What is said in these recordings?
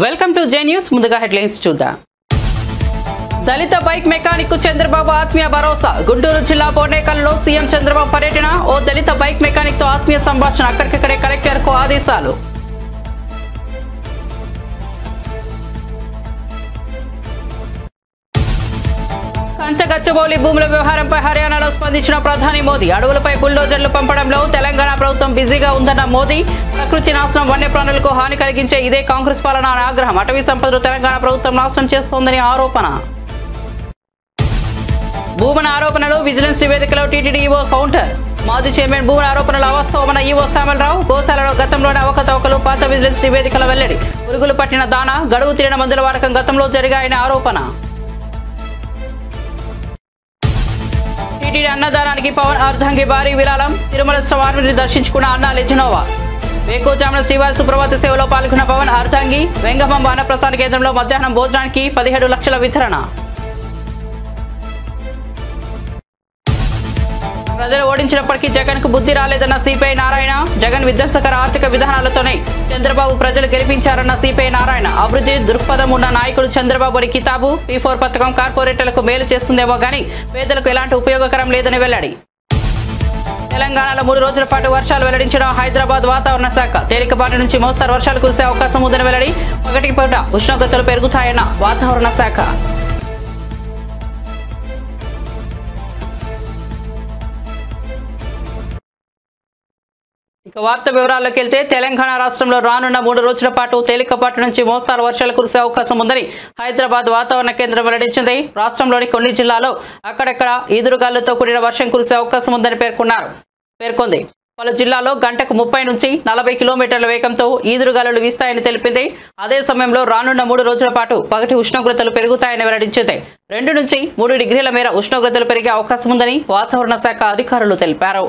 Welcome to J news. ముందుగా headlines చూద్దాం. దళిత bike mechanic కు చంద్రబాబు ఆత్మీయ భరోసా. గుంటూరు జిల్లా బోర్నేకల్లో సీఎం చంద్రబాబు పర్యటన. ఓ దళిత బైక్ మెకానిక్ తో ఆత్మీయ సంభాషణ. అక్కడికక్కడే కలెక్టర్ కు ఆదేశాలు. కంచగచ్చబౌలి భూముల వ్యవహారంపై హర్యానాలో స్పందించిన ప్రధాని మోదీ. అడవులపై బుల్డోజర్లు పంపడంలో తెలంగాణ ప్రభుత్వం బిజీగా ఉందన్న మోదీ. ప్రకృతి నాశనం, వన్యప్రాణులకు హాని కలిగించే ఇదే కాంగ్రెస్ పాలన అని ఆగ్రహం. అటవీ సంపదను తెలంగాణ ప్రభుత్వం నాశనం చేస్తోందని ఆరోపణ. భూమన ఆరోపణలు విజిలెన్స్ నివేదికలో టీటీడీ ఈవో కౌంటర్. మాజీ చైర్మన్ భూమన ఆరోపణలు అవాస్తవమన్న ఈవో శ్యామలరావు. గోశాలలో గతంలోనే అవకతవకలు, పాత విజిలెన్స్ నివేదికల వెల్లడి. పురుగులు పట్టిన దానా, గడువు తీరిన మందుల వాడకం గతంలో జరిగాయని ఆరోపణ. టీటీడీ అన్నదానానికి పవన్ అర్ధంగి భారీ విరాళం. తిరుమల స్వామిని దర్శించుకున్న అన్నా లెజినోవా. వేకోజామున శ్రీవారి సుప్రభాత సేవలో పాల్గొన్న పవన్ అర్ధంగి. వెంగమాంబ అన్నప్రసాద కేంద్రంలో మధ్యాహ్నం భోజనానికి 17 లక్షల వితరణ. ప్రజలు ఓడించినప్పటికీ జగన్ కు బుద్ధి రాలేదన్న సిపిఐ నారాయణ. జగన్ విధ్వంసకర ఆర్థిక విధానాలతోనే చంద్రబాబు ప్రజలు గెలిపించారన్న సిపిఐ నారాయణ. అభివృద్ధి దృక్పథం ఉన్న నాయకుడు చంద్రబాబు అని కితాబు. P4 పథకం కార్పొరేటర్లకు మేలు చేస్తుందేమో గానీ పేదలకు ఎలాంటి ఉపయోగకరం లేదని వెల్లడి. తెలంగాణలో 3 రోజుల పాటు వర్షాలు వెల్లడించిన హైదరాబాద్ వాతావరణ శాఖ. తేలికపాటి నుంచి మోస్తరు వర్షాలు కురిసే అవకాశం ఉందని వెల్లడి. పగటికి పూట ఉష్ణోగ్రతలు పెరుగుతాయన్న వాతావరణ శాఖ. ఇక వార్త వివరాల్లోకి వెళ్తే, తెలంగాణ రాష్ట్రంలో రానున్న 3 రోజుల పాటు తేలికపాటి నుంచి మోస్తారు వర్షాలు కురిసే అవకాశం ఉందని హైదరాబాద్ వాతావరణ కేంద్రం వెల్లడించింది. రాష్ట్రంలోని కొన్ని జిల్లాల్లో అక్కడక్కడ ఈదురుగాలులతో కూడిన వర్షం కురిసే అవకాశం ఉందని పేర్కొంది. పలు జిల్లాల్లో గంటకు 30 నుంచి 40 కిలోమీటర్ల వేగంతో ఈదురుగాలులు వీస్తాయని తెలిపింది. అదే సమయంలో రానున్న 3 రోజుల పాటు పగటి ఉష్ణోగ్రతలు పెరుగుతాయని వెల్లడించింది. 2 నుంచి 3 డిగ్రీల మేర ఉష్ణోగ్రతలు పెరిగే అవకాశం ఉందని వాతావరణ శాఖ అధికారులు తెలిపారు.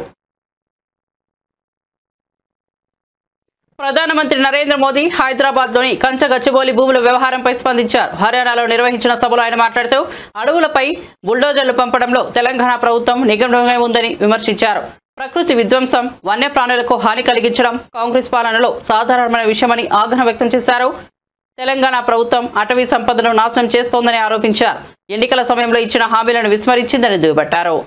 ప్రధానమంత్రి నరేంద్ర మోదీ హైదరాబాద్లోని కంచగచ్చబౌలి భూముల వ్యవహారంపై స్పందించారు. హర్యానాలో నిర్వహించిన సభలో ఆయన మాట్లాడుతూ అడవులపై బుల్డోజర్లు పంపడంలో తెలంగాణ ప్రభుత్వం నిమగ్నమై ఉందని విమర్శించారు. ప్రకృతి విధ్వంసం, వన్యప్రాణులకు హాని కలిగించడం కాంగ్రెస్ పాలనలో సాధారణమైన విషయమని ఆగ్రహం వ్యక్తం చేశారు. తెలంగాణ ప్రభుత్వం అటవీ సంపదను నాశనం చేస్తోందని ఆరోపించారు. ఎన్నికల సమయంలో ఇచ్చిన హామీలను విస్మరించిందని దుయ్యబట్టారు.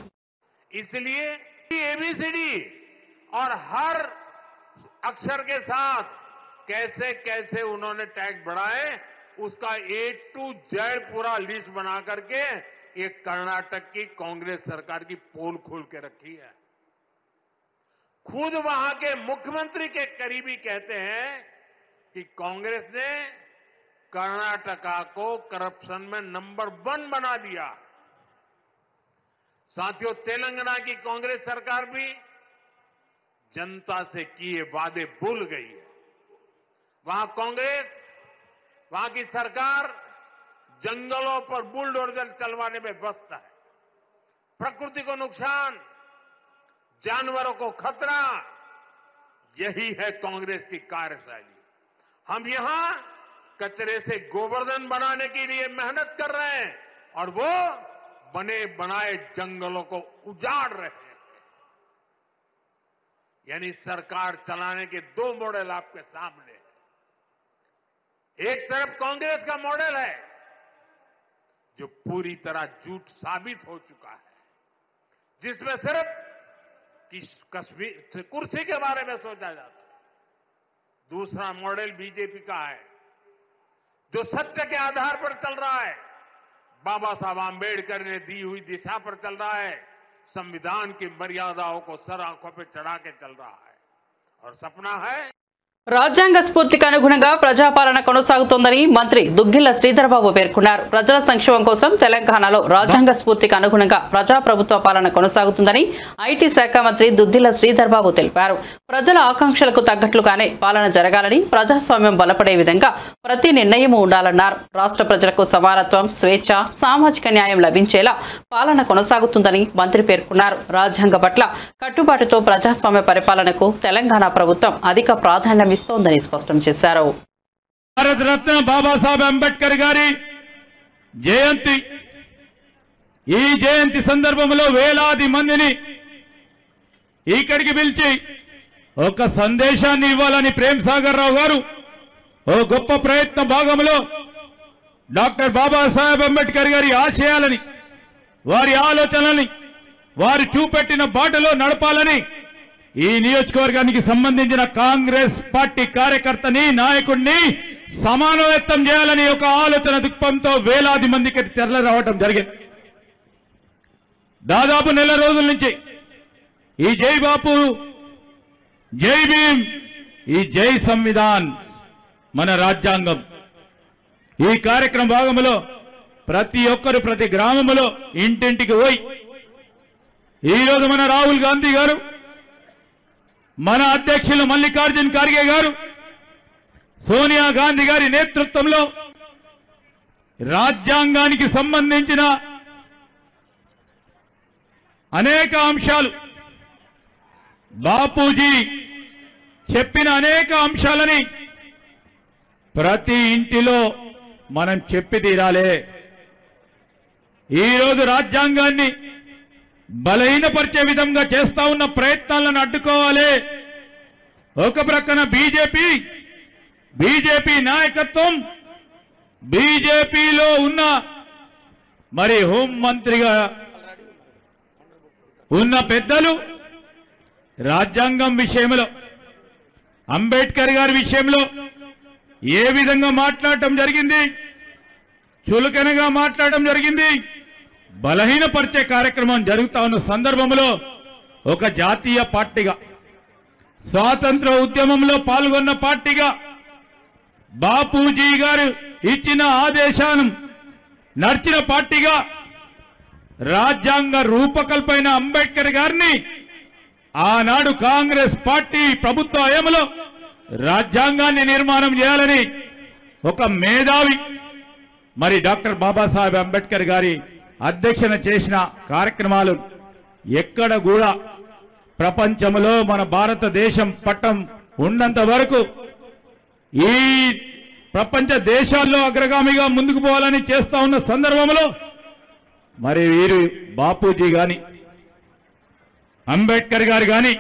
अक्षर के साथ कैसे कैसे उन्होंने टैक्स बढ़ाए उसका A to Z पूरा लिस्ट बना करके ये कर्नाटक की कांग्रेस सरकार की पोल खोल के रखी है. खुद वहां के मुख्यमंत्री के करीबी कहते हैं कि कांग्रेस ने कर्नाटका को करप्शन में नंबर 1 बना दिया. साथियों, तेलंगाना की कांग्रेस सरकार भी जनता से किए वादे भूल गई है. वहां कांग्रेस, वहां की सरकार जंगलों पर बुलडोजर चलवाने में व्यस्त है. प्रकृति को नुकसान, जानवरों को खतरा, यही है कांग्रेस की कार्यशैली. हम यहां कचरे से गोवर्धन बनाने के लिए मेहनत कर रहे हैं और वो बने बनाए जंगलों को उजाड़ रहे हैं. यानी सरकार चलाने के 2 मॉडल आपके सामने है. एक तरफ कांग्रेस का मॉडल है जो पूरी तरह झूठ साबित हो चुका है, जिसमें सिर्फ कश्मीर कुर्सी के बारे में सोचा जाता है. दूसरा मॉडल बीजेपी का है जो सत्य के आधार पर चल रहा है, बाबा साहब आंबेडकर ने दी हुई दिशा पर चल रहा है, संविधान की मर्यादाओं को सर आंखों पे चढ़ा के चल रहा है और सपना है. రాజ్యాంగ స్ఫూర్తికి అనుగుణంగా ప్రజాపాలన కొనసాగుతోందని మంత్రి దుగ్గిళ్ల శ్రీధర్ బాబు పేర్కొన్నారు. ప్రజల సంక్షేమం కోసం తెలంగాణలో రాజ్యాంగ స్ఫూర్తికి అనుగుణంగా ప్రజాప్రభుత్వ పాలన కొనసాగుతుందని ఐటీ శాఖ మంత్రి దుగ్గిళ్ల శ్రీధర్ బాబు తెలిపారు. ప్రజల ఆకాంక్షలకు తగ్గట్లుగానే పాలన జరగాలని, ప్రజాస్వామ్యం బలపడే విధంగా ప్రతి నిర్ణయం ఉండాలన్నారు. రాష్ట్ర ప్రజలకు సమానత్వం, స్వేచ్ఛ, సామాజిక న్యాయం లభించేలా పాలన కొనసాగుతుందని మంత్రి పేర్కొన్నారు. రాజ్యాంగ పట్ల కట్టుబాటుతో ప్రజాస్వామ్య పరిపాలనకు తెలంగాణ ప్రభుత్వం అధిక ప్రాధాన్యం ఇస్తోందని స్పష్టం చేశారు. భారతరత్న బాబాసాహెబ్ అంబేద్కర్ గారి జయంతి, ఈ జయంతి సందర్భంలో వేలాది మందిని ఇక్కడికి పిలిచి ఒక సందేశాన్ని ఇవ్వాలని ప్రేమ్ సాగర్ రావు గారు ఓ గొప్ప ప్రయత్న భాగంలో డాక్టర్ బాబాసాహెబ్ అంబేద్కర్ గారి ఆశయాలని, వారి ఆలోచనలని, వారు చూపెట్టిన బాటలో నడపాలని ఈ నియోజకవర్గానికి సంబంధించిన కాంగ్రెస్ పార్టీ కార్యకర్తని, నాయకుడిని సమానోయత్తం చేయాలని ఒక ఆలోచన దృక్పథంతో వేలాది మందికి తెరలి రావడం జరిగింది. దాదాపు నెల రోజుల నుంచి ఈ జై బాపు, జై భీమ్, ఈ జై సంవిధాన్, మన రాజ్యాంగం, ఈ కార్యక్రమ భాగంలో ప్రతి ఒక్కరు ప్రతి గ్రామంలో ఇంటింటికి పోయి ఈరోజు మన రాహుల్ గాంధీ గారు, మన అధ్యక్షులు మల్లికార్జున్ ఖార్గే గారు, సోనియా గాంధీ గారి నేతృత్వంలో రాజ్యాంగానికి సంబంధించిన అనేక అంశాలు, బాపూజీ చెప్పిన అనేక అంశాలని ప్రతి ఇంటిలో మనం చెప్పి తీరాలే. ఈరోజు రాజ్యాంగాన్ని బలహీనపరిచే విధంగా చేస్తా ఉన్న ప్రయత్నాలను అడ్డుకోవాలి. ఒక ప్రక్కన బీజేపీ నాయకత్వం, బీజేపీలో ఉన్న మరి హోంమంత్రిగా ఉన్న పెద్దలు రాజ్యాంగం విషయంలో, అంబేద్కర్ గారి విషయంలో ఏ విధంగా మాట్లాడటం జరిగింది, చులకనగా మాట్లాడటం జరిగింది, బలహీనపరిచే కార్యక్రమం జరుగుతా ఉన్న సందర్భంలో ఒక జాతీయ పార్టీగా, స్వాతంత్ర ఉద్యమంలో పాల్గొన్న పార్టీగా, బాపూజీ గారు ఇచ్చిన ఆదేశాలను నడిచిన పార్టీగా, రాజ్యాంగ రూపకల్పన అంబేద్కర్ గారిని ఆనాడు కాంగ్రెస్ పార్టీ ప్రభుత్వ హయాంలో రాజ్యాంగాన్ని నిర్మాణం చేయాలని ఒక మేధావి మరి డాక్టర్ బాబాసాహెబ్ అంబేద్కర్ గారి అధ్యక్షన చేసిన కార్యక్రమాలు ఎక్కడ కూడా ప్రపంచంలో మన భారతదేశం పట్టం ఉన్నంత వరకు ఈ ప్రపంచ దేశాల్లో అగ్రగామిగా ముందుకు పోవాలని చేస్తా ఉన్న సందర్భంలో మరి వీరు బాపూజీ గాని, అంబేద్కర్ గారు గాని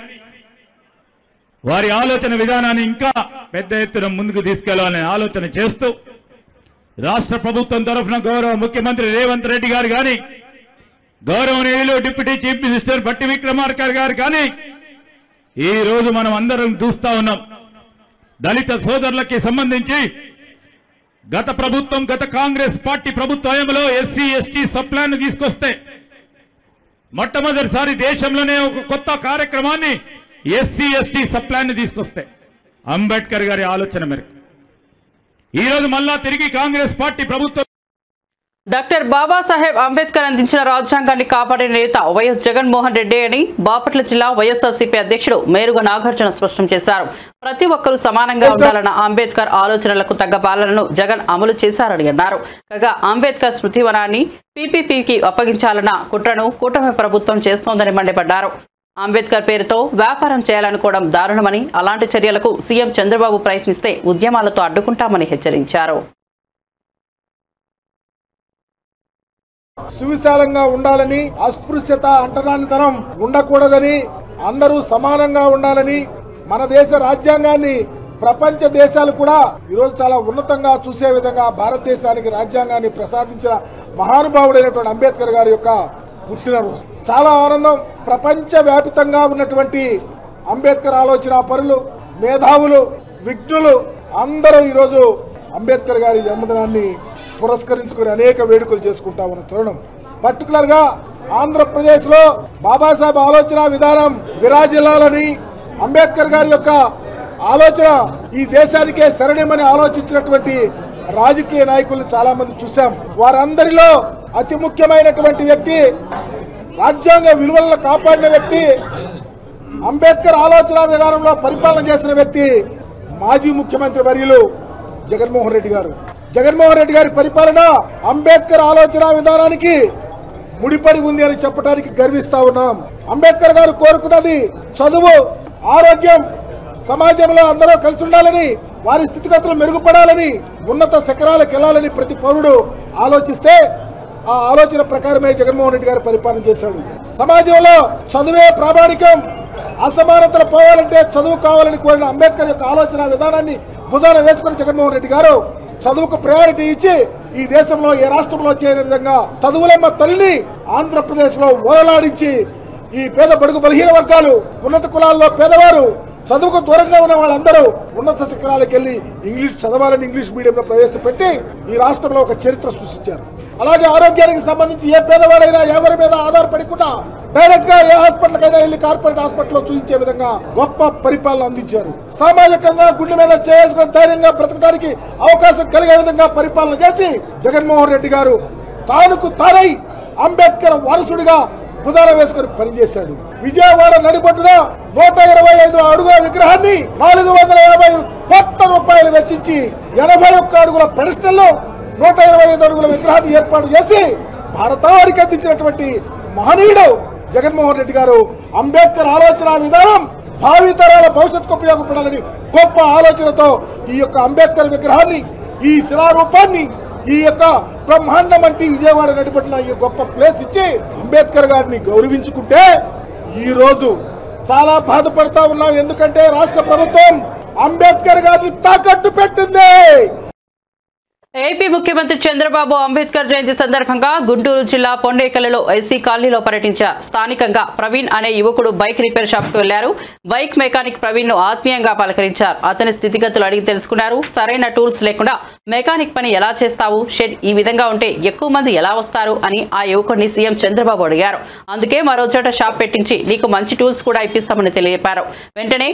వారి ఆలోచన విధానాన్ని ఇంకా పెద్ద ఎత్తున ముందుకు తీసుకెళ్లాలని ఆలోచన చేస్తూ రాష్ట్ర ప్రభుత్వం తరఫున గౌరవ ముఖ్యమంత్రి రేవంత్ రెడ్డి గారు గాని, గౌరవనీయులు deputy chief minister Bhatti Vikramarka గారు కానీ ఈ రోజు మనం అందరం చూస్తా ఉన్నాం. దళిత సోదరులకి సంబంధించి గత ప్రభుత్వం, గత కాంగ్రెస్ పార్టీ ప్రభుత్వ హయాంలో ఎస్సీ ఎస్టీ సప్లాన్ తీసుకొస్తే మొట్టమొదటిసారి దేశంలోనే ఒక కొత్త కార్యక్రమాన్ని ఎస్సీ ఎస్టీ సప్లాన్ తీసుకొస్తే అంబేద్కర్ గారి ఆలోచన మేరకు ఈరోజు మళ్ళా తిరిగి కాంగ్రెస్ పార్టీ ప్రభుత్వం డాక్టర్ బాబాసాహెబ్ అంబేద్కర్ అందించిన రాజ్యాంగాన్ని కాపాడిన నేత వైఎస్ జగన్మోహన్ రెడ్డి అని బాపట్ల జిల్లా వైఎస్ఆర్సీపీ అధ్యక్షుడు మేరుగ నాగార్జున స్పష్టం చేశారు. ప్రతి ఒక్కరూ సమానంగా ఉండాలన్న అంబేద్కర్ ఆలోచనలకు తగ్గ పాలనను జగన్ అమలు చేశారని అన్నారు. కాగా అంబేద్కర్ స్మృతివనాన్ని పీపీపీకి అప్పగించాలన్న కుట్రను కూటమి ప్రభుత్వం చేస్తోందని మండిపడ్డారు. అంబేద్కర్ పేరుతో వ్యాపారం చేయాలనుకోవడం దారుణమని, అలాంటి చర్యలకు సీఎం చంద్రబాబు ప్రయత్నిస్తే ఉద్యమాలతో అడ్డుకుంటామని హెచ్చరించారు. సువిశాలంగా ఉండాలని, అస్పృశ్యత అంటరానితనం ఉండకూడదని, అందరూ సమానంగా ఉండాలని, మన దేశ రాజ్యాంగాన్ని ప్రపంచ దేశాలు కూడా ఈరోజు చాలా ఉన్నతంగా చూసే విధంగా భారతదేశానికి రాజ్యాంగాన్ని ప్రసాదించిన మహానుభావుడైనటువంటి అంబేద్కర్ గారి యొక్క పుట్టినరోజు. చాలా ఆనందం. ప్రపంచ వ్యాపితంగా ఉన్నటువంటి అంబేద్కర్ ఆలోచన పరులు, మేధావులు, విజ్ఞులు అందరూ ఈరోజు అంబేద్కర్ గారి జన్మదినాన్ని పురస్కరించుకుని అనేక వేడుకలు చేసుకుంటా ఉన్న తరుణం. పర్టికులర్ గా ఆంధ్రప్రదేశ్ లో బాబాసాహెబ్ ఆలోచన విధానం విరాజిల్లాలని, అంబేద్కర్ గారి యొక్క ఆలోచన ఈ దేశానికే శరణ్యమని ఆలోచించినటువంటి రాజకీయ నాయకులను చాలా మంది చూశాం. వారందరిలో అతి ముఖ్యమైనటువంటి వ్యక్తి, రాజ్యాంగ విలువలను కాపాడిన వ్యక్తి, అంబేద్కర్ ఆలోచన విధానంలో పరిపాలన చేసిన వ్యక్తి మాజీ ముఖ్యమంత్రి వర్యులు జగన్మోహన్ రెడ్డి గారు. జగన్మోహన్ రెడ్డి గారి పరిపాలన అంబేద్కర్ ఆలోచన విధానానికి ముడిపడి ఉంది అని చెప్పడానికి గర్విస్తా ఉన్నాం. అంబేద్కర్ గారు కోరుకున్నది చదువు, ఆరోగ్యం, సమాజంలో అందరూ కలిసి ఉండాలని, వారి స్థితిగతులు మెరుగుపడాలని, ఉన్నత శిఖరాలకు వెళ్లాలని ప్రతి పౌరుడు ఆలోచిస్తే ఆ ఆలోచన ప్రకారమే జగన్మోహన్ రెడ్డి గారు పరిపాలన చేశాడు. సమాజంలో చదువే ప్రామాణికం, అసమానతలు పోవాలంటే చదువు కావాలని కోరిన అంబేద్కర్ యొక్క ఆలోచన విధానాన్ని భుజాన వేసుకుని జగన్మోహన్ రెడ్డి గారు చదువుకు ప్రయారిటీ ఇచ్చి ఈ దేశంలో ఏ రాష్ట్రంలో చేయని విధంగా చదువులమ్మ తల్లిని ఆంధ్రప్రదేశ్ లో ఓలలాడించి ఈ పేద బడుగు బలహీన వర్గాలు ఉన్నత కులాల్లో పేదవారు చదువుకు దూరంగా ఉన్న వాళ్ళందరూ ఉన్నత శిఖరాలకు వెళ్లి ఇంగ్లీష్ చదవాలని ఇంగ్లీష్ మీడియంలో ప్రవేశపెట్టి ఈ రాష్ట్రంలో ఒక చరిత్ర సృష్టించారు. అలాగే ఆరోగ్యానికి సంబంధించి ఏ పేదవాడైనా ఎవరి మీద ఆధారపడకుండా డైరెక్ట్ గా ఏ హాస్పిటల్ కైనా వెళ్లి కార్పొరేట్ హాస్పిటల్లో చూపించే విధంగా గొప్ప పరిపాలన అందించారు. సామాజికంగా గుండె మీద చేసుకుని ధైర్యంగా బ్రతకడానికి అవకాశం కలిగే విధంగా పరిపాలన చేసి జగన్మోహన్ రెడ్డి గారు తానుకు తానై అంబేద్కర్ వారసుడిగా భుజాన వేసుకుని పనిచేశాడు. విజయవాడ నడిబొడ్డున 125 అడుగుల విగ్రహాన్ని 450 కోట్ల రూపాయలు వెచ్చించి 81 అడుగుల పెడస్టల్ 125 అడుగుల విగ్రహాన్ని ఏర్పాటు చేసి భారతానికి అందించినటువంటి మహనీయుడు జగన్మోహన్ రెడ్డి గారు. అంబేద్కర్ ఆలోచన విధానం భావితరాల భవిష్యత్తుకు ఉపయోగపడాలని గొప్ప ఆలోచనతో ఈ యొక్క అంబేద్కర్ విగ్రహాన్ని, ఈ శిలారూపాన్ని, ఈ యొక్క బ్రహ్మాండం అంటే విజయవాడ నడిపట్ల ఈ గొప్ప ప్లేస్ ఇచ్చి అంబేద్కర్ గారిని గౌరవించుకుంటే ఈ రోజు చాలా బాధపడతా ఉన్నాం. ఎందుకంటే రాష్ట్ర ప్రభుత్వం అంబేద్కర్ గారిని తాకట్టు పెట్టింది. ఏపీ ముఖ్యమంత్రి చంద్రబాబు అంబేద్కర్ జయంతి సందర్భంగా గుంటూరు జిల్లా పొండేకల్లులో ఎస్సీ కాలనీలో పర్యటించారు. స్థానికంగా ప్రవీణ్ అనే యువకుడు బైక్ రిపేర్ షాప్ కు వెళ్లారు. బైక్ మెకానిక్ ప్రవీణ్ ను ఆత్మీయంగా పలకరించారు. అతని స్థితిగతులు అడిగి తెలుసుకున్నారు. సరైన టూల్స్ లేకుండా మెకానిక్ పని ఎలా చేస్తావు, షెడ్ ఈ విధంగా ఉంటే ఎక్కువ మంది ఎలా వస్తారు అని ఆ యువకుడిని సీఎం చంద్రబాబు అడిగారు. అందుకే మరో చోట షాప్ పెట్టించి నీకు మంచి టూల్స్ కూడా ఇప్పిస్తామని తెలిపారు. వెంటనే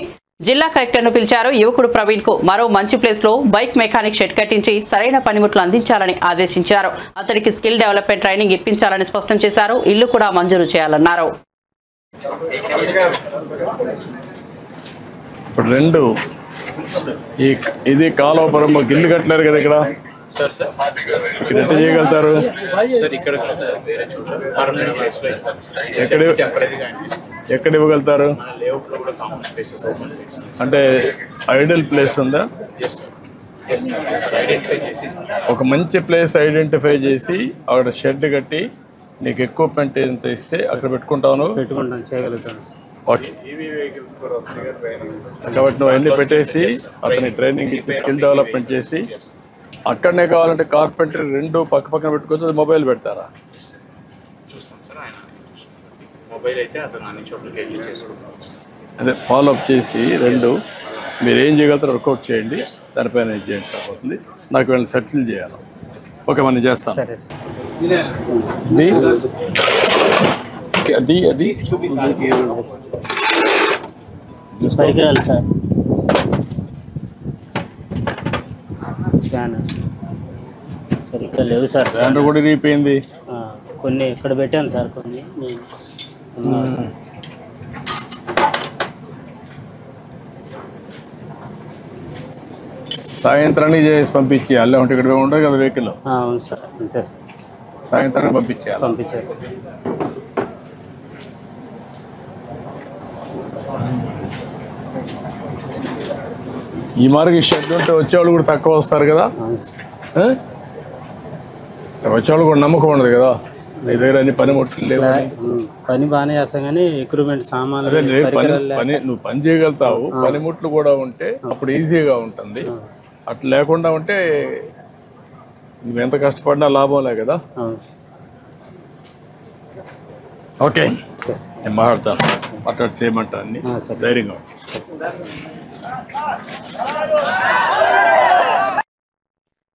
జిల్లా కలెక్టర్ ను పిలిచారు. యువకుడు ప్రవీణ్ కు మరో మంచి ప్లేస్ లో బైక్ మెకానిక్ షెడ్ కట్టించి సరైన పనిముట్లు అందించాలని ఆదేశించారు. అతడికి స్కిల్ డెవలప్మెంట్ ట్రైనింగ్ ఇప్పించాలని స్పష్టం చేశారు. ఇల్లు కూడా మంజూరు చేయాలన్నారు. ఇప్పుడు రెండు ఇది కాలువపురం ఇల్లు కట్టలేరు కదా ఇక్కడ ఎట్లా చేయగలుగుతారు? ఎక్కడ ఇవ్వగలుగుతారు? అంటే ఐడియల్ ప్లేస్ ఉందా? ఒక మంచి ప్లేస్ ఐడెంటిఫై చేసి అక్కడ షెడ్ కట్టి నీకు ఎక్విప్మెంట్ ఎంత ఇస్తే అక్కడ పెట్టుకుంటాను. చేయగలుగుతాను. ఓకే. కాబట్టి నువ్వు అన్ని పెట్టేసి అతని ట్రైనింగ్ ఇచ్చి స్కిల్ డెవలప్మెంట్ చేసి అక్కడనే కావాలంటే కార్పెంటరీ రెండు పక్క పక్కన పెట్టుకోవచ్చు. అది మొబైల్ పెడతారా? అదే ఫాలో అప్ చేసి రెండు మీరు ఏం చేయగలుగుతారో వర్కౌట్ చేయండి. దానిపైన ఇది చేయండి. సరిపోతుంది. నాకు వీళ్ళని సెటిల్ చేయాలి. ఓకే, మనం చేస్తాం. అది అది సరిగ్గా లేవు సార్. స్పానర్ కూడా రీపోయింది. కొన్ని ఇక్కడ పెట్టాను సార్. కొన్ని సాయంత్రానికి చేసి పంపించి అల్లే ఉంటే ఇక్కడ ఉంటుంది కదా వెహికల్. అవును సార్, అంతే సార్. సాయంత్రానికి పంపించేయాలి. పంపించారు సార్. ఈ మార్గం షెడ్ ఉంటే వచ్చేవాళ్ళు కూడా తక్కువ వస్తారు కదా. వచ్చేవాళ్ళు కూడా నమ్మకం ఉండదు కదా. నీ దగ్గర అన్ని పనిముట్లు లేవు. పని బాగానే చేస్తాం కానీ ఎక్విప్మెంట్ సామాన్లు నువ్వు పని చేయగలుగుతావు. పనిముట్లు కూడా ఉంటే అప్పుడు ఈజీగా ఉంటుంది. అట్లా లేకుండా ఉంటే నువ్వు ఎంత కష్టపడినా లాభంలే కదా. ఓకే, నేను మాట్లాడు చేయమంటా అన్ని ధైర్యంగా.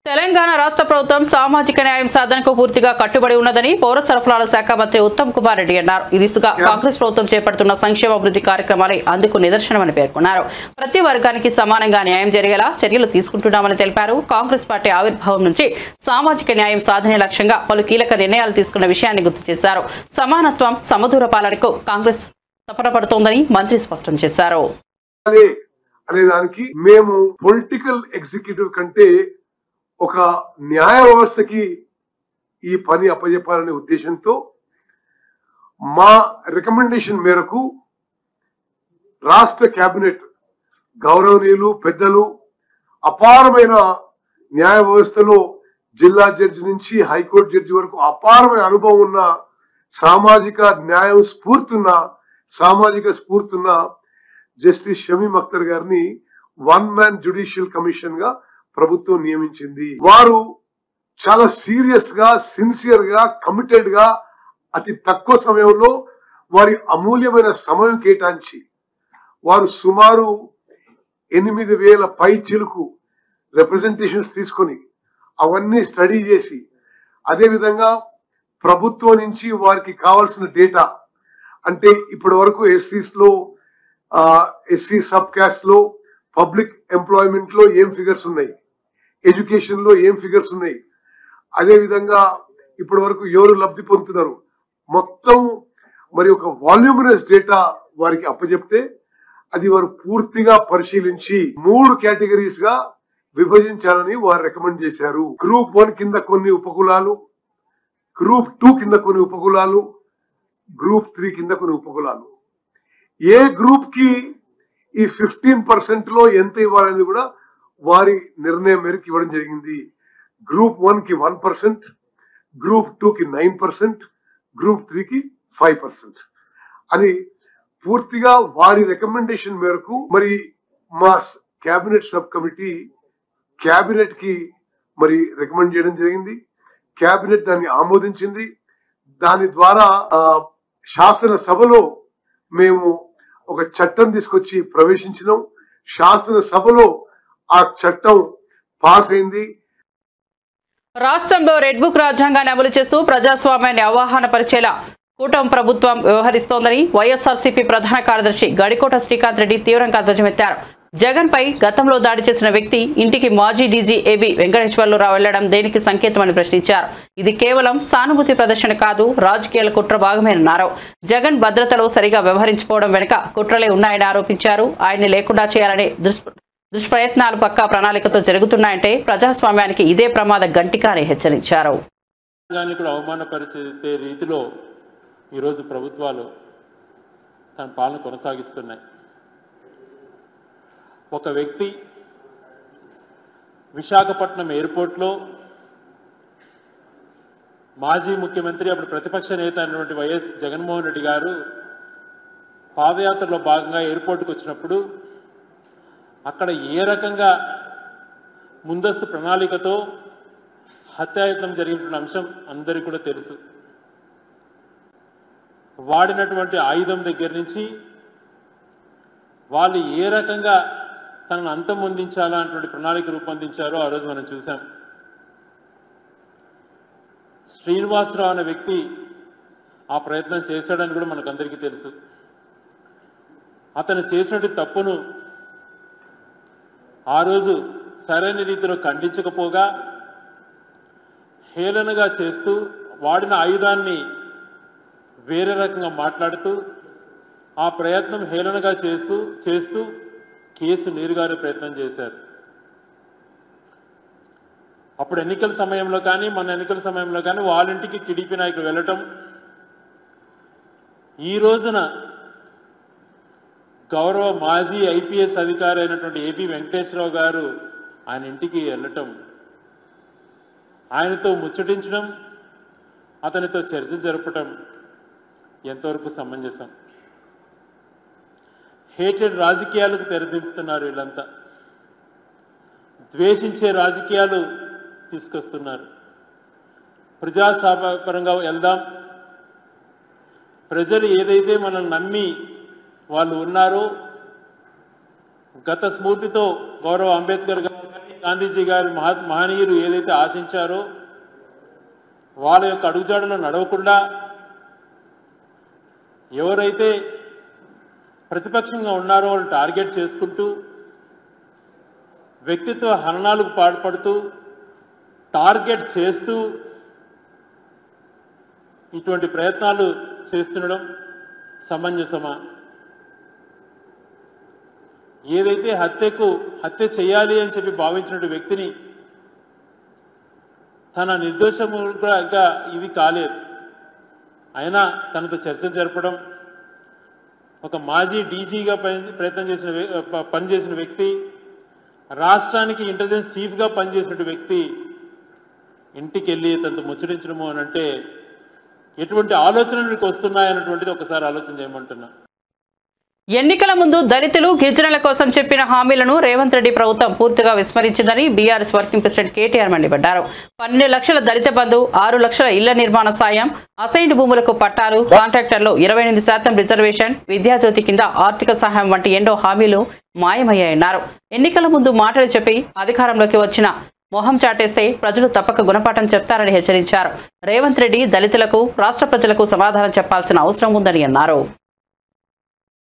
తెలంగాణ రాష్ట్ర ప్రభుత్వం సామాజిక న్యాయం సాధనకు పూర్తిగా కట్టుబడి ఉన్నదని పౌర సరఫరాల శాఖ మంత్రి ఉత్తమ్ కుమార్ రెడ్డి అన్నారు. ఈ దిశగా కాంగ్రెస్ ప్రభుత్వం చేపడుతున్న సంక్షేమాభివృద్ధి కార్యక్రమాలే అందుకు నిదర్శనమని పేర్కొన్నారు. ప్రతి వర్గానికి సమానంగా న్యాయం జరిగేలా చర్యలు తీసుకుంటున్నామని తెలిపారు. కాంగ్రెస్ పార్టీ ఆవిర్భావం నుంచి సామాజిక న్యాయం సాధనే లక్ష్యంగా పలు కీలక నిర్ణయాలు తీసుకున్న విషయాన్ని గుర్తు చేశారు. సమానత్వం, సమదూర పాలనకు కాంగ్రెస్ తపన పడుతోందని మంత్రి స్పష్టం చేశారు. అనేదానికి మేము పొలిటికల్ ఎగ్జిక్యూటివ్ కంటే ఒక న్యాయ వ్యవస్థకి ఈ పని అప్పచెప్పాలనే ఉద్దేశంతో మా రికమెండేషన్ మేరకు రాష్ట్ర కేబినెట్ గౌరవనీయులు పెద్దలు అపారమైన న్యాయ వ్యవస్థలో జిల్లా జడ్జి నుంచి హైకోర్టు జడ్జి వరకు అపారమైన అనుభవం ఉన్న సామాజిక న్యాయం స్ఫూర్తున్న జస్టిస్ షమీమ్ అఖ్తర్ గారిని 1 మ్యాన్ జ్యుడిషియల్ కమిషన్ గా ప్రభుత్వం నియమించింది. వారు చాలా సీరియస్ గా, సిన్సియర్ గా, కమిటెడ్ గా అతి తక్కువ సమయంలో వారి అమూల్యమైన సమయం కేటాయించి వారు సుమారు 8,000 పై చిలుకు రిప్రజెంటేషన్స్ తీసుకొని అవన్నీ స్టడీ చేసి, అదేవిధంగా ప్రభుత్వం నుంచి వారికి కావాల్సిన డేటా, అంటే ఇప్పటి వరకు ఎస్సీస్ లో, ఎస్సీ సబ్ క్యాస్ట్ లో, పబ్లిక్ ఎంప్లాయ్మెంట్ లో ఏం ఫిగర్స్ ఉన్నాయి, ఎడ్యుకేషన్ లో ఏం ఫిగర్స్ ఉన్నాయి, అదేవిధంగా ఇప్పటి వరకు ఎవరు లబ్ధి పొందుతున్నారు, మొత్తం మరి ఒక వాల్యూమినస్ డేటా వారికి అప్పచెప్తే అది వారు పూర్తిగా పరిశీలించి 3 కేటగిరీస్ గా విభజించాలని వారు రికమెండ్ చేశారు. గ్రూప్ 1 కింద కొన్ని ఉపకులాలు, గ్రూప్ 2 కింద కొన్ని ఉపకులాలు, గ్రూప్ 3 కింద కొన్ని ఉపకులాలు. ఏ గ్రూప్ కి ఈ 15% లో ఎంత ఇవ్వాలని కూడా వారి నిర్ణయం మేరకు ఇవ్వడం జరిగింది. గ్రూప్ 1 కి 1%, గ్రూప్ 2 కి 9%, గ్రూప్ 3 కి 5% అని పూర్తిగా వారి రికమెండేషన్ మేరకు మరి మా కేబినెట్ సబ్ కమిటీ కేబినెట్ కి మరి రికమెండ్ చేయడం జరిగింది. కేబినెట్ దాన్ని ఆమోదించింది. దాని ద్వారా శాసనసభలో మేము ఒక చట్టం తీసుకొచ్చి ప్రవేశించినాం. శాసనసభలో ఆ చట్టం పాస్ అయింది. రాష్ట్రంలో రెడ్ బుక్ రాజ్యాంగాన్ని అమలు చేస్తూ ప్రజాస్వామ్యాన్ని ఆవాహన పరిచేలా కూటమి ప్రభుత్వం వ్యవహరిస్తోందని వైఎస్ఆర్సీపీ ప్రధాన కార్యదర్శి గడికోట శ్రీకాంత్ రెడ్డి తీవ్రంగా ధ్వజమెత్తారు. జగన్ పై గతంలో దాడి చేసిన వ్యక్తి ఇంటికి మాజీ డీజీ ఏబీ వెంకటేశ్వర్లరావు వెళ్లడం దేనికి సంకేతమని ప్రశ్నించారు. ఇది కేవలం సానుభూతి ప్రదర్శన కాదు, రాజకీయాల కుట్ర భాగమేనన్నారు. జగన్ భద్రతలో సరిగా వ్యవహరించుకోవడం వెనుక కుట్రలే ఉన్నాయని ఆరోపించారు. ఆయన్ని లేకుండా చేయాలనే దుష్ప్రయత్నాలు పక్కా ప్రణాళికతో జరుగుతున్నాయంటే ప్రజాస్వామ్యానికి ఇదే ప్రమాద గంటిక అని హెచ్చరించారు. అవమానపరిచే రీతిలో ఈరోజు ప్రభుత్వాలు తన పాలన కొనసాగిస్తున్నాయి. ఒక వ్యక్తి విశాఖపట్నం ఎయిర్పోర్ట్లో మాజీ ముఖ్యమంత్రి, అప్పుడు ప్రతిపక్ష నేత అయినటువంటి వైఎస్ జగన్మోహన్ రెడ్డి గారు పాదయాత్రలో భాగంగా ఎయిర్పోర్ట్కి వచ్చినప్పుడు అక్కడ ఏ రకంగా ముందస్తు ప్రణాళికతో హత్యాయత్నం జరిగిన అంశం అందరికీ కూడా తెలుసు. వాడినటువంటి ఆయుధం దగ్గర నుంచి వాళ్ళు ఏ రకంగా తనను అంతమొందించాలన్నటువంటి ప్రణాళిక రూపొందించారో ఆ రోజు మనం చూసాం. శ్రీనివాసరావు అనే వ్యక్తి ఆ ప్రయత్నం చేశాడని కూడా మనకందరికీ తెలుసు. అతను చేసినటువంటి తప్పును ఆ రోజు సరైన రీతిలో ఖండించకపోగా హేళనగా చేస్తూ, వాడిన ఆయుధాన్ని వేరే రకంగా మాట్లాడుతూ, ఆ ప్రయత్నం హేళనగా చేస్తూ కేసు నీరుగారే ప్రయత్నం చేశారు. అప్పుడు ఎన్నికల సమయంలో కానీ, మన ఎన్నికల సమయంలో కానీ వాళ్ళ ఇంటికి టీడీపీ నాయకులు వెళ్ళటం, ఈ రోజున గౌరవ మాజీ ఐపీఎస్ అధికారి అయినటువంటి ఏబీ వెంకటేశ్వరరావు గారు ఆయన ఇంటికి వెళ్ళటం, ఆయనతో ముచ్చటించడం, అతనితో చర్చ జరపటం ఎంతవరకు సమంజసం? హేటెడ్ రాజకీయాలకు తెరదింపుతున్నారు వీళ్ళంతా. ద్వేషించే రాజకీయాలు తీసుకొస్తున్నారు. ప్రజాస్వామ్యపరంగా వెళ్దాం, ప్రజలు ఏదైతే మనల్ని నమ్మి వాళ్ళు ఉన్నారో, గత స్ఫూర్తితో గౌరవ అంబేద్కర్ గారు, గాంధీజీ గారి మహనీయులు ఏదైతే ఆశించారో వాళ్ళ యొక్క అడుగుజాడలో నడవకుండా, ఎవరైతే ప్రతిపక్షంగా ఉన్నారో వాళ్ళు టార్గెట్ చేసుకుంటూ, వ్యక్తిత్వ హననాలకు పాల్పడుతూ, టార్గెట్ చేస్తూ ఇటువంటి ప్రయత్నాలు చేస్తుండడం సమంజసమా? ఏదైతే హత్య చేయాలి అని చెప్పి భావించినటువంటి వ్యక్తిని తన నిర్దోషముగా ఇంకా ఇది కాలేదు, అయినా తనతో చర్చలు జరపడం, ఒక మాజీ డీజీగా పనిచేసిన వ్యక్తి, రాష్ట్రానికి ఇంటెలిజెన్స్ చీఫ్గా పనిచేసిన వ్యక్తి ఇంటికి వెళ్ళి తనతో ముచ్చరించడము అని అంటే ఎటువంటి ఆలోచనలు మీకు వస్తున్నాయన్నటువంటిది ఒకసారి ఆలోచన చేయమంటున్నా. ఎన్నికల ముందు దళితులు గిరిజనుల కోసం చెప్పిన హామీలను రేవంత్ రెడ్డి ప్రభుత్వం పూర్తిగా విస్మరించిందని బీఆర్ఎస్ వర్కింగ్ ప్రెసిడెంట్ కేటీఆర్ మండిపడ్డారు. 12 లక్షల దళిత బంధు, 6 లక్షల ఇళ్ల నిర్మాణ సాయం, అసైన్డ్ భూములకు పట్టాలు, కాంట్రాక్టర్లు 28% రిజర్వేషన్, విద్యాజ్యోతి కింద ఆర్థిక సహాయం వంటి ఎన్నో హామీలు మాయమయ్యాయన్నారు. ఎన్నికల ముందు మాటలు చెప్పి అధికారంలోకి వచ్చిన మొహం చాటేస్తే ప్రజలు తప్పక గుణపాఠం చెప్తారని హెచ్చరించారు. రేవంత్ రెడ్డి దళితులకు, రాష్ట్ర ప్రజలకు సమాధానం చెప్పాల్సిన అవసరం ఉందని అన్నారు.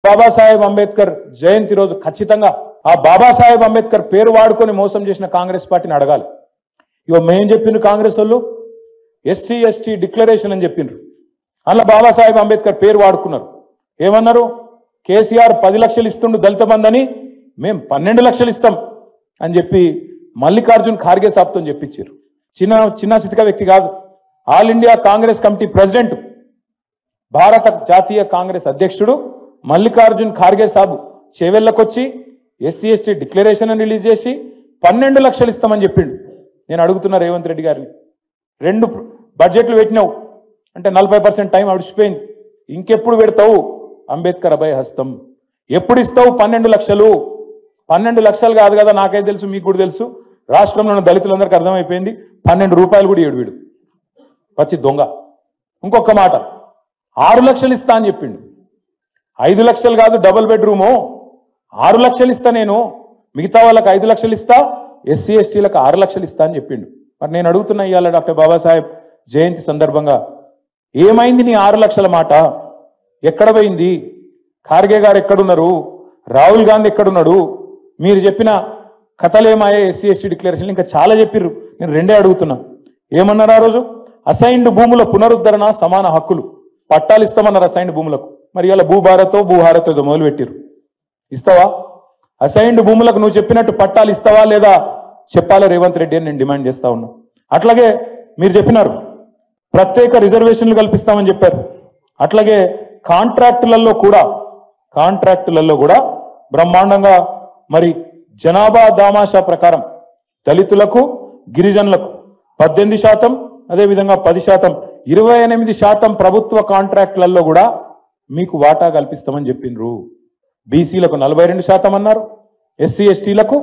బాబాసాహెబ్ అంబేద్కర్ జయంతి రోజు ఖచ్చితంగా ఆ బాబాసాహెబ్ అంబేద్కర్ పేరు వాడుకొని మోసం చేసిన కాంగ్రెస్ పార్టీని అడగాలి. ఇవో మేం చెప్పిండ్రు కాంగ్రెస్ వాళ్ళు ఎస్సీ ఎస్టీ డిక్లరేషన్ అని చెప్పిండ్రు. అలా బాబాసాహెబ్ అంబేద్కర్ పేరు వాడుకున్నారు. ఏమన్నారు? కేసీఆర్ 10 లక్షలు ఇస్తుండు దళిత బంధని, మేము 12 లక్షలు ఇస్తాం అని చెప్పి మల్లికార్జున్ ఖార్గే సాబ్తో చెప్పించారు. చిన్న చితిక వ్యక్తి కాదు. All India Congress committee president, భారత జాతీయ కాంగ్రెస్ అధ్యక్షుడు మల్లికార్జున్ ఖార్గే సాబ్ చేవెళ్ళకొచ్చి ఎస్సీ ఎస్టీ డిక్లరేషన్ రిలీజ్ చేసి 12 లక్షలు ఇస్తామని చెప్పిండు. నేను అడుగుతున్నా రేవంత్ రెడ్డి గారిని, 2 బడ్జెట్లు పెట్టినావు అంటే 40% టైం అడిచిపోయింది. ఇంకెప్పుడు పెడతావు అంబేద్కర్ అభయ హస్తం? ఎప్పుడు ఇస్తావు 12 లక్షలు? 12 లక్షలు కాదు కదా, నాకైతే తెలుసు, మీకు కూడా తెలుసు, రాష్ట్రంలో ఉన్న దళితులందరికీ అర్థమైపోయింది. 12 రూపాయలు కూడా ఏడు వీడు పచ్చి దొంగ. ఇంకొక మాట, 6 లక్షలు ఇస్తా అని చెప్పిండు. 5 లక్షలు కాదు, డబుల్ బెడ్రూము 6 లక్షలు ఇస్తా నేను, మిగతా వాళ్ళకి 5 లక్షలు ఇస్తా, ఎస్సీ ఎస్టీలకు 6 లక్షలు ఇస్తా అని చెప్పిండు. మరి నేను అడుగుతున్నా ఇవాళ డాక్టర్ బాబాసాహెబ్ జయంతి సందర్భంగా, ఏమైంది నీ 6 లక్షల మాట? ఎక్కడ పోయింది? ఖార్గే గారు ఎక్కడున్నారు? రాహుల్ గాంధీ ఎక్కడున్నాడు? మీరు చెప్పిన కథలేమాయే ఎస్సీ ఎస్టీ డిక్లరేషన్ ఇంకా చాలా చెప్పిర్రు. నేను 2 అడుగుతున్నా. ఏమన్నారు ఆ రోజు? అసైన్డ్ భూముల పునరుద్ధరణ, సమాన హక్కులు, పట్టాలు ఇస్తామన్నారు అసైన్డ్ భూములకు. మరి ఇలా భూభారతో భూహారతో మొదలు పెట్టిరు. ఇస్తావా? అసైన్డ్ భూములకు నువ్వు చెప్పినట్టు పట్టాలు ఇస్తావా లేదా చెప్పాలి రేవంత్ రెడ్డి అని నేను డిమాండ్ చేస్తా ఉన్నా. అట్లాగే మీరు చెప్పినారు ప్రత్యేక రిజర్వేషన్లు కల్పిస్తామని చెప్పారు. అట్లాగే కాంట్రాక్టులలో కూడా బ్రహ్మాండంగా మరి జనాభా దామాషా ప్రకారం దళితులకు, గిరిజనులకు 18%, అదేవిధంగా 10%, 28% ప్రభుత్వ కాంట్రాక్టులలో కూడా మీకు వాటా కల్పిస్తామని చెప్పిండ్రు. బీసీలకు 42% అన్నారు, ఎస్సీ ఎస్టీలకు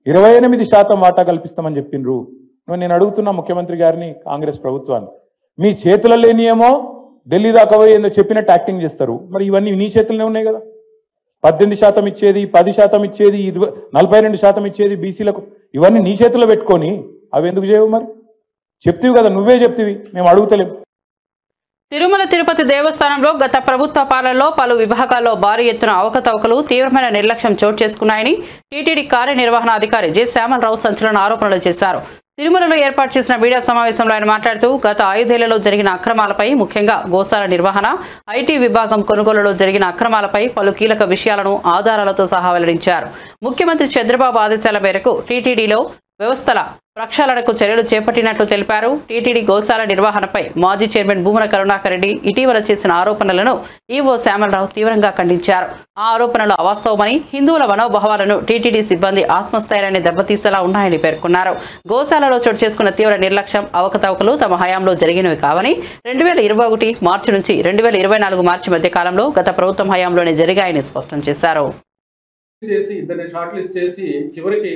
28% వాటా కల్పిస్తామని చెప్పిండ్రు. నేను అడుగుతున్నా ముఖ్యమంత్రి గారిని, కాంగ్రెస్ ప్రభుత్వాన్ని, మీ చేతుల లేనియేమో ఢిల్లీ దాకా పోయి ఏందో చెప్పినట్టు యాక్టింగ్ చేస్తారు. మరి ఇవన్నీ నీ చేతుల్లోనే ఉన్నాయి కదా. 18% ఇచ్చేది, 10% ఇచ్చేది, 42% ఇచ్చేది బీసీలకు, ఇవన్నీ నీ చేతుల్లో పెట్టుకొని అవి ఎందుకు చేయవు? మరి చెప్తివి కదా, నువ్వే చెప్తివి, మేము అడుగుతలేము. తిరుమల తిరుపతి దేవస్థానంలో గత ప్రభుత్వ పాలనలో పలు విభాగాల్లో భారీ ఎత్తున అవకతవకలు, తీవ్రమైన నిర్లక్ష్యం చోటు చేసుకున్నాయని టీటీడీ కార్యనిర్వహణాధికారి జె శ్యామలరావు సంచలన ఆరోపణలు చేశారు. తిరుమలలో ఏర్పాటు చేసిన మీడియా సమావేశంలో ఆయన మాట్లాడుతూ గత 5 ఏళ్లలో జరిగిన అక్రమాలపై, ముఖ్యంగా గోశాల నిర్వహణ, ఐటీ విభాగం కొనుగోలులో జరిగిన అక్రమాలపై పలు కీలక విషయాలను ఆధారాలతో సహా వెల్లడించారు. ముఖ్యమంత్రి చంద్రబాబు ఆదేశాల మేరకు టీటీడీలో వ్యవస్థల ప్రక్షాళనకు చర్యలు చేపట్టినట్లు తెలిపారు. టీటీడీ గోశాల నిర్వహణపై మాజీ చైర్మన్ భూమన కరుణాకర్ రెడ్డి ఇటీవల చేసిన ఆరోపణలను ఈవో శ్యామలరావు తీవ్రంగా ఖండించారు. ఆ ఆరోపణలు అవాస్తవమని, హిందువుల మనోభావాలను టీటీడీ సిబ్బంది ఆత్మస్థైర్యాన్ని దెబ్బతీసేలా ఉన్నాయని పేర్కొన్నారు. గోశాలలో చోటు చేసుకున్న తీవ్ర నిర్లక్ష్యం, అవకతవకలు తమ హయాంలో జరిగినవి కావని, 2021 మార్చి నుంచి 2024 మార్చి మధ్య కాలంలో గత ప్రభుత్వం హయాంలోనే జరిగాయని స్పష్టం చేశారు. చివరికి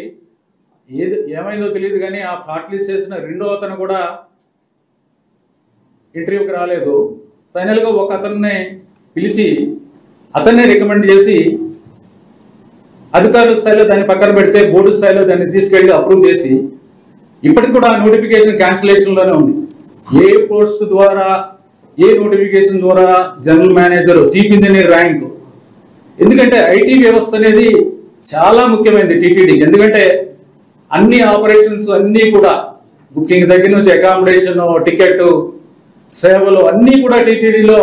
ఏమైందో తెలియదు కానీ ఆ షార్ట్ లిస్ట్ చేసిన 2వ అతను కూడా ఇంటర్వ్యూకి రాలేదు. ఫైనల్గా ఒక అతన్ని పిలిచి అతన్నే రికమెండ్ చేసి అధికారుల స్థాయిలో దాన్ని పక్కన పెడితే బోర్డు స్థాయిలో దాన్ని తీసుకెళ్లి అప్రూవ్ చేసి ఇప్పటికి కూడా నోటిఫికేషన్ క్యాన్సిలేషన్లోనే ఉంది. ఏ పోస్ట్ ద్వారా, ఏ నోటిఫికేషన్ ద్వారా general manager, chief engineer rank. ఎందుకంటే ఐటీ వ్యవస్థ అనేది చాలా ముఖ్యమైనది టీటీడీకి. ఎందుకంటే అన్ని ఆపరేషన్స్ అన్నీ కూడా బుకింగ్ దగ్గర నుంచి అకామిడేషన్, టికెట్, సేవలు అన్నీ కూడా టీటీడీలో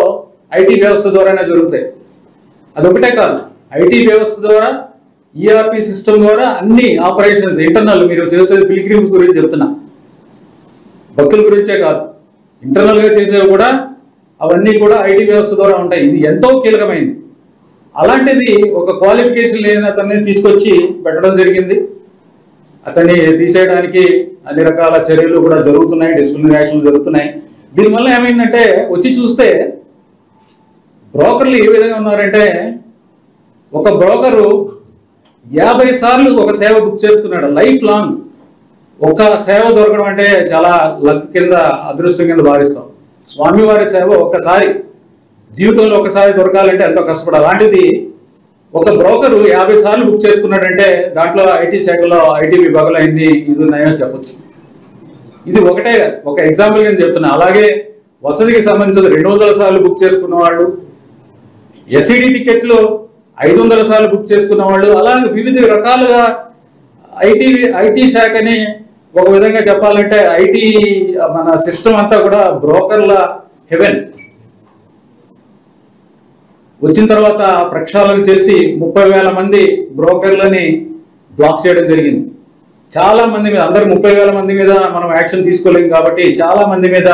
ఐటీ వ్యవస్థ ద్వారానే జరుగుతాయి. అదొకటే కాదు, ఐటీ వ్యవస్థ ద్వారా, ఈఆర్పి సిస్టమ్ ద్వారా అన్ని ఆపరేషన్స్ ఇంటర్నల్, మీరు చేసేది పిలిగ్రిమ్స్ గురించి చెప్తున్నా, భక్తుల గురించే కాదు, ఇంటర్నల్గా చేసేవి కూడా అవన్నీ కూడా ఐటీ వ్యవస్థ ద్వారా ఉంటాయి. ఇది ఎంతో కీలకమైంది. అలాంటిది ఒక క్వాలిఫికేషన్ లేని అతన్ని తీసుకొచ్చి పెట్టడం జరిగింది. అతన్ని తీసేయడానికి అన్ని రకాల చర్యలు కూడా జరుగుతున్నాయి, డిసిప్లినరీ యాక్షన్లు జరుగుతున్నాయి. దీనివల్ల ఏమైందంటే వచ్చి చూస్తే బ్రోకర్లు ఏ విధంగా ఉన్నారంటే ఒక బ్రోకరు 50 సార్లు ఒక సేవ బుక్ చేసుకున్నాడు లైఫ్ లాంగ్. ఒక సేవ దొరకడం అంటే చాలా లక్ కింద, అదృష్టం కింద భావిస్తాం. స్వామివారి సేవ ఒక్కసారి జీవితంలో ఒకసారి దొరకాలంటే ఎంతో కష్టపడాలి. అలాంటిది ఒక బ్రోకరు 50 సార్లు బుక్ చేసుకున్నాడంటే దాంట్లో ఐటీ శాఖలో, ఐటీ విభాగంలో ఎన్ని ఇది ఉన్నాయో చెప్పొచ్చు. ఇది ఒకటే ఒక ఎగ్జాంపుల్ కింద చెప్తున్నా. అలాగే వసతికి సంబంధించిన 200 సార్లు బుక్ చేసుకున్న వాళ్ళు, ఎస్ఈడి టికెట్లు 500 సార్లు బుక్ చేసుకున్న వాళ్ళు, అలాగే వివిధ రకాలుగా ఐటీ శాఖని ఒక విధంగా చెప్పాలంటే ఐటీ మన సిస్టమ్ అంతా కూడా బ్రోకర్ల హెవెన్. వచ్చిన తర్వాత ప్రక్షాళన చేసి 30,000 మంది బ్రోకర్లని బ్లాక్ చేయడం జరిగింది. చాలా మంది మీద, అందరు 30,000 మంది మీద మనం యాక్షన్ తీసుకోలేం కాబట్టి చాలా మంది మీద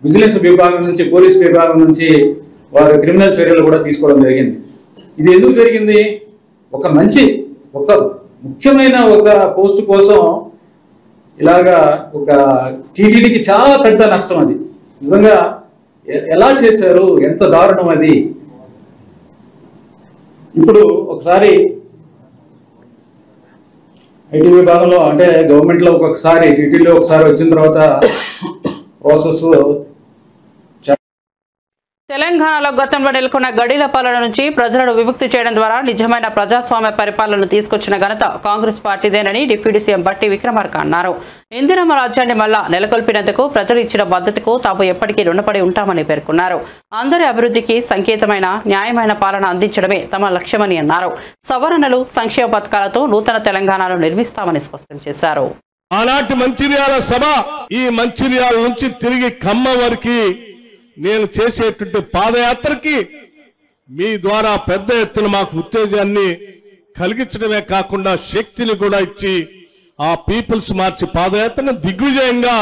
విజిలెన్స్ విభాగం నుంచి, పోలీస్ విభాగం నుంచి వారు క్రిమినల్ చర్యలు కూడా తీసుకోవడం జరిగింది. ఇది ఎందుకు జరిగింది? ఒక ముఖ్యమైన ఒక పోస్ట్ కోసం ఇలాగా ఒక టీటీడీకి చాలా పెద్ద నష్టం. అది నిజంగా ఎలా చేశారు, ఎంత దారుణం అది. ఇప్పుడు ఒకసారి ఐటీ విభాగంలో అంటే గవర్నమెంట్లో ఒక్కొక్కసారి, టీటీడీలో ఒకసారి వచ్చిన తర్వాత ప్రాసెస్. తెలంగాణలో గతంలో నెలకొన్న గడీల పాలన నుంచి ప్రజలను విముక్తి చేయడం ద్వారా నిజమైన ప్రజాస్వామ్య పరిపాలనను తీసుకొచ్చిన ఘనత కాంగ్రెస్ పార్టీదేనని డిప్యూటీ సీఎం బట్టి విక్రమార్క అన్నారు. ఇందిరమ్మ రాజ్యాన్ని మళ్లా నెలకొల్పినందుకు ప్రజలు ఇచ్చిన మద్దతుకు తాము ఎప్పటికీ రుణపడి ఉంటామని పేర్కొన్నారు. అందరి అభివృద్ధికి సంకేతమైన న్యాయమైన పాలన అందించడమే తమ లక్ష్యమని అన్నారు. సవరణలు, సంక్షేమ పథకాలతో నూతన తెలంగాణను నిర్మిస్తామని స్పష్టం చేశారు. ఆనాటి మంచిర్యాల సభ, ఈ మంచిర్యాల నుంచి తిరిగి ఖమ్మం వరకు నేను చేసేటువంటి పాదయాత్రకి మీ ద్వారా పెద్ద ఎత్తున మాకు ఉత్తేజాన్ని కలిగించడమే కాకుండా శక్తిని కూడా ఇచ్చి ఆ పీపుల్స్ మార్చి పాదయాత్రను దిగ్విజయంగా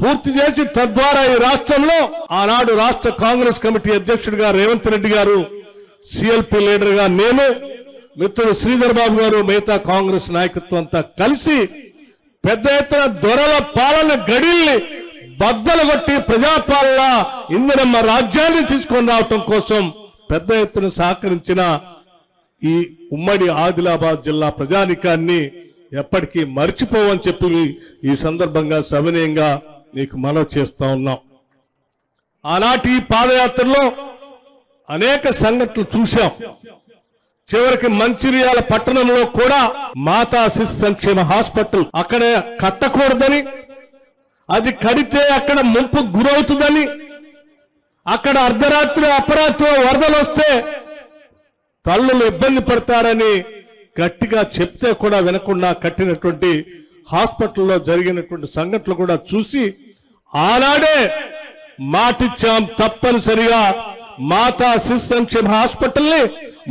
పూర్తి చేసి తద్వారా ఈ రాష్ట్రంలో ఆనాడు రాష్ట్ర కాంగ్రెస్ కమిటీ అధ్యక్షుడిగా రేవంత్ రెడ్డి గారు, సిఎల్పి లీడర్ గా నేను, మిత్రుడు శ్రీధర్ బాబు గారు, మిగతా కాంగ్రెస్ నాయకత్వం అంతా కలిసి పెద్ద ఎత్తున దొరల పాలన గడిల్ని బద్దలు కొట్టి ప్రజాపాలన, ఇందిరమ్మ రాజ్యాన్ని తీసుకొని రావటం కోసం పెద్ద ఎత్తున సహకరించిన ఈ ఉమ్మడి ఆదిలాబాద్ జిల్లా ప్రజానికాన్ని ఎప్పటికీ మర్చిపోవని చెప్పి ఈ సందర్భంగా సవినయంగా నీకు మనవి చేస్తా ఉన్నాం. ఆనాటి ఈ పాదయాత్రలో అనేక సంఘటనలు చూశాం. చివరికి మంచిర్యాల పట్టణంలో కూడా మాతా శిశు సంక్షేమ హాస్పిటల్ అక్కడే కట్టకూడదని, అది కడితే అక్కడ ముంపు గురవుతుందని, అక్కడ అర్ధరాత్రి అపరాత్రి వరదలు వస్తే తల్లులు ఇబ్బంది పడతారని గట్టిగా చెప్తే కూడా వినకుండా కట్టినటువంటి హాస్పిటల్లో జరిగినటువంటి సంఘటనలు కూడా చూసి ఆనాడే మాటిచ్చాం, తప్పనిసరిగా మాతా శిశు సంక్షేమ హాస్పిటల్ని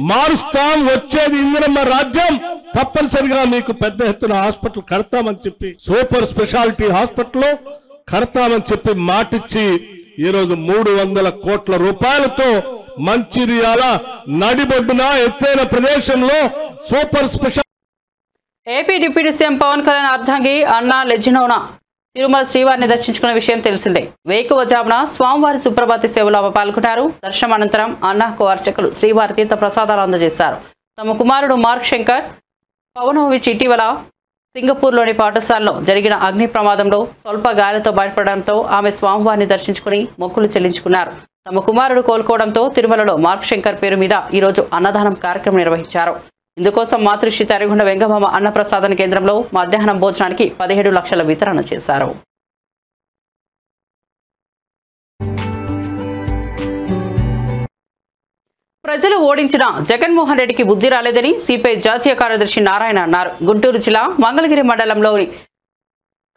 మారుస్తాం, వచ్చేది ఇందిరమ్మ రాజ్యం, తప్పనిసరిగా మీకు పెద్ద ఎత్తున హాస్పిటల్ కడతామని చెప్పి, సూపర్ స్పెషాలిటీ హాస్పిటల్ కడతామని చెప్పి మాటిచ్చి ఈరోజు 300 కోట్ల రూపాయలతో మంచిర్యాల నడిబొడ్డున ఎత్తైన ప్రదేశంలో super speciality. AP deputy CM Pawan Kalyan అర్ధాంగి అన్నా లెజినోనా తిరుమల శ్రీవారిని దర్శించుకున్న విషయం తెలిసిందే. వేకువజామున స్వామివారి సుప్రభాతి సేవలో పాల్గొన్నారు. దర్శనం అనంతరం అన్నాకు అర్చకులు శ్రీవారి తీర్థ ప్రసాదాలు అందజేశారు. తమ కుమారుడు మార్క్ శంకర్ పవనోవిచ్ ఇటీవల సింగపూర్లోని పాఠశాలలో జరిగిన అగ్ని ప్రమాదంలో స్వల్ప గాయాలతో బయటపడడంతో ఆమె స్వామివారిని దర్శించుకుని మొక్కులు చెల్లించుకున్నారు. తమ కుమారుడు కోలుకోవడంతో తిరుమలలో మార్క్ శంకర్ పేరు మీద ఈరోజు అన్నదానం కార్యక్రమం నిర్వహించారు. ఇందుకోసం మాతృశ్రీ తరిగొండ వెంగమామ అన్నప్రసాదన కేంద్రంలో మధ్యాహ్నం భోజనానికి 17 లక్షల వితరణ చేశారు. ప్రజలు ఓడించిన జగన్మోహన్ రెడ్డికి బుద్ధి రాలేదని సిపిఐ జాతీయ కార్యదర్శి నారాయణ అన్నారు. గుంటూరు జిల్లా మంగళగిరి మండలంలోని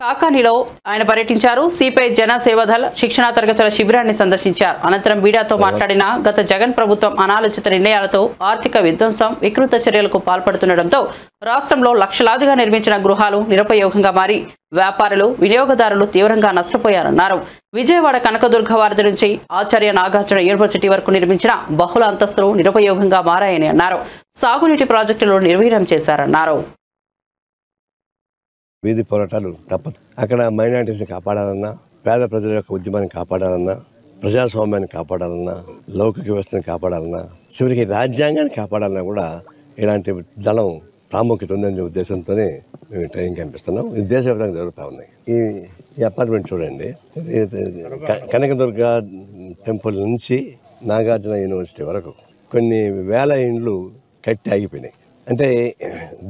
కాకానిలో ఆయన పర్యటించారు. సిపిఐ జన సేవాదళ్ శిక్షణా తరగతుల శిబిరాన్ని సందర్శించారు. అనంతరం మీడియాతో మాట్లాడిన గత జగన్ ప్రభుత్వం అనాలోచిత నిర్ణయాలతో ఆర్థిక విధ్వంసం, వికృత చర్యలకు పాల్పడుతుండటంతో రాష్ట్రంలో లక్షలాదిగా నిర్మించిన గృహాలు నిరుపయోగంగా మారి వ్యాపారులు, వినియోగదారులు తీవ్రంగా నష్టపోయారన్నారు. విజయవాడ కనకదుర్గ వారధి నుంచి ఆచార్య నాగార్జున యూనివర్సిటీ వరకు నిర్మించిన బహుళ అంతస్తులు నిరుపయోగంగా మారాయని అన్నారు. సాగునీటి ప్రాజెక్టులు నిర్వీర్యం చేశారన్నారు. వీధి పోరాటాలు తప్పదు. అక్కడ మైనారిటీస్ని కాపాడాలన్నా, పేద ప్రజల యొక్క ఉద్యమాన్ని కాపాడాలన్నా ప్రజాస్వామ్యాన్ని కాపాడాలన్నా, లౌకిక వ్యవస్థను కాపాడాలన్నా, చివరికి రాజ్యాంగాన్ని కాపాడాలన్నా కూడా ఇలాంటి దళం ప్రాముఖ్యత ఉందనే ఉద్దేశంతోనే మేము ట్రైనింగ్ కనిపిస్తున్నాం. ఇది దేశవ్యాప్తంగా జరుగుతూ ఉన్నాయి. ఈ అపార్ట్మెంట్ చూడండి, కనకదుర్గ టెంపుల్ నుంచి నాగార్జున యూనివర్సిటీ వరకు కొన్ని వేల ఇండ్లు కట్టి ఆగిపోయినాయి. అంటే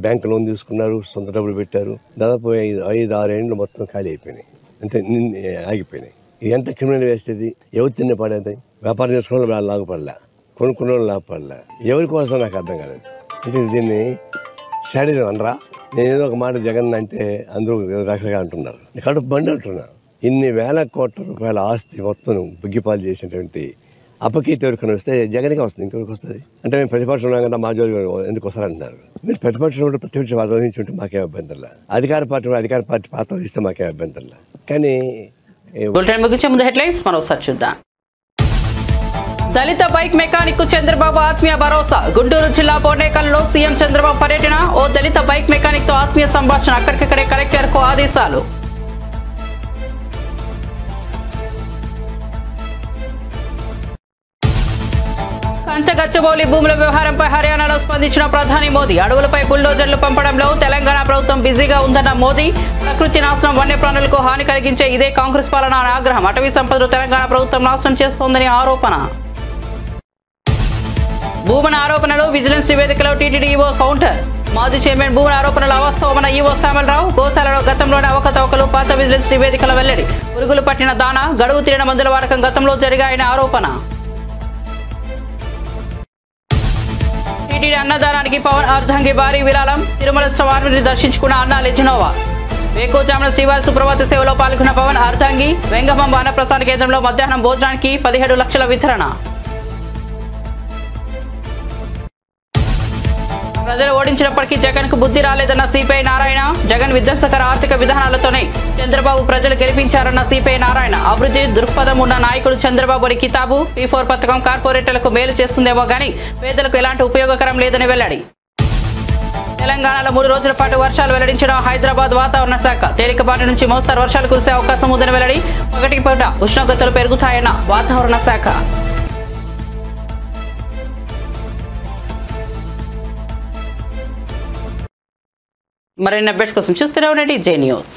బ్యాంక్ లోన్ తీసుకున్నారు, సొంత డబ్బులు పెట్టారు, దాదాపు 5-6 ఏళ్ళు మొత్తం ఖాళీ అయిపోయినాయి, అంటే ఆగిపోయినాయి. ఇది ఎంత క్రిమినల్ వేస్ట్ ఇది? ఎవరు తిన్న పడేది? వ్యాపారం చేసుకున్న వాళ్ళు లాగపడలే, కొనుక్కున్న వాళ్ళు లాగపడలే. ఎవరి కోసం నాకు అర్థం కాలేదు. అంటే దీన్ని శాడిజం అనరా? నేను ఏదో ఒక మాట జగన్ అంటే అందరూ రకరకాలు అంటున్నారు, కడుపు బండి అంటున్నా. ఇన్ని వేల కోట్ల రూపాయల ఆస్తి మొత్తం బుగ్గిపాలు చేసినటువంటి అపకీర్తి ఎవరికైనా వస్తే జగన్కే వస్తుంది, ఇంకెవరికి వస్తుంది? అంటే మేము ప్రతిపక్షం ఉన్నాం కదా, మా జోలి ఎందుకు వస్తారంటున్నారు. మీరు ప్రతిపక్షంలో ప్రతిపక్షం వహించుంటే మాకేం అభ్యంతరంలా, అధికార పార్టీ పాత్ర ఇస్తే మాకేం అభ్యంతరంలా. కానీ ముగించే ముందు హెడ్లైన్స్ మరోసారి చూద్దాం. దళిత బైక్ మెకానిక్ కు చంద్రబాబు ఆత్మీయ భరోసా. గుంటూరు జిల్లా బోర్నేకల్లో సీఎం చంద్రబాబు పర్యటన. ఓ దళిత బైక్ మెకానిక్ తో ఆత్మీయ సంభాషణ. అక్కడికక్కడే కలెక్టర్ కు ఆదేశాలు. కంచగచ్చబౌలి భూముల వ్యవహారంపై హర్యానాలో స్పందించిన ప్రధాని మోదీ. అడవులపై బుల్డోజర్లు పంపడంలో తెలంగాణ ప్రభుత్వం బిజీగా ఉందన్న మోదీ. ప్రకృతి నాశనం, వన్యప్రాణులకు హాని కలిగించే ఇదే కాంగ్రెస్ పాలన అని ఆగ్రహం. అటవీ సంపదను తెలంగాణ ప్రభుత్వం నాశనం చేస్తోందని ఆరోపణ. భూమన ఆరోపణలు విజిలెన్స్ నివేదికలో టీటీడీ ఈవో కౌంటర్. మాజీ చైర్మన్ భూమన ఆరోపణలు అవాస్తవమన్న ఈవో శ్యామలరావు. గోశాలలో గతంలోనే అవకతవకలు, పాత విజిలెన్స్ నివేదికల వెల్లడి. పురుగులు పట్టిన దానా, గడువు తీరిన మందుల వాడకం గతంలో జరిగాయని ఆరోపణ. టీటీడీ అన్నదానానికి పవన్ అర్ధంగి భారీ విరాళం. తిరుమల స్వామిని దర్శించుకున్న అన్నా లెజినోవా. వేకోజామున శ్రీవారి సుప్రభాత సేవలో పాల్గొన్న పవన్ అర్ధంగి. వెంగమాంబ అన్నప్రసాద కేంద్రంలో మధ్యాహ్నం భోజనానికి 17 లక్షల వితరణ. ప్రజలు ఓడించినప్పటికీ జగన్ కు బుద్ధి రాలేదన్న సిపిఐ నారాయణ. జగన్ విధ్వంసకర ఆర్థిక విధానాలతోనే చంద్రబాబు ప్రజలు గెలిపించారన్న సిపిఐ నారాయణ. అభివృద్ధి దృక్పథం ఉన్న నాయకుడు చంద్రబాబు అని కితాబు. P4 పథకం కార్పొరేటర్లకు మేలు చేస్తుందేమో గానీ పేదలకు ఎలాంటి ఉపయోగకరం లేదని వెల్లడి. తెలంగాణలో 3 రోజుల పాటు వర్షాలు వెల్లడించిన హైదరాబాద్ వాతావరణ శాఖ. తేలికపాటి నుంచి మోస్తరు వర్షాలు కురిసే అవకాశం ఉందని వెల్లడి. పగటి పూట ఉష్ణోగ్రతలు పెరుగుతాయన్న వాతావరణ శాఖ. మరిన్ని అప్డేట్స్ కోసం చూస్తూనే ఉండండి జే న్యూస్.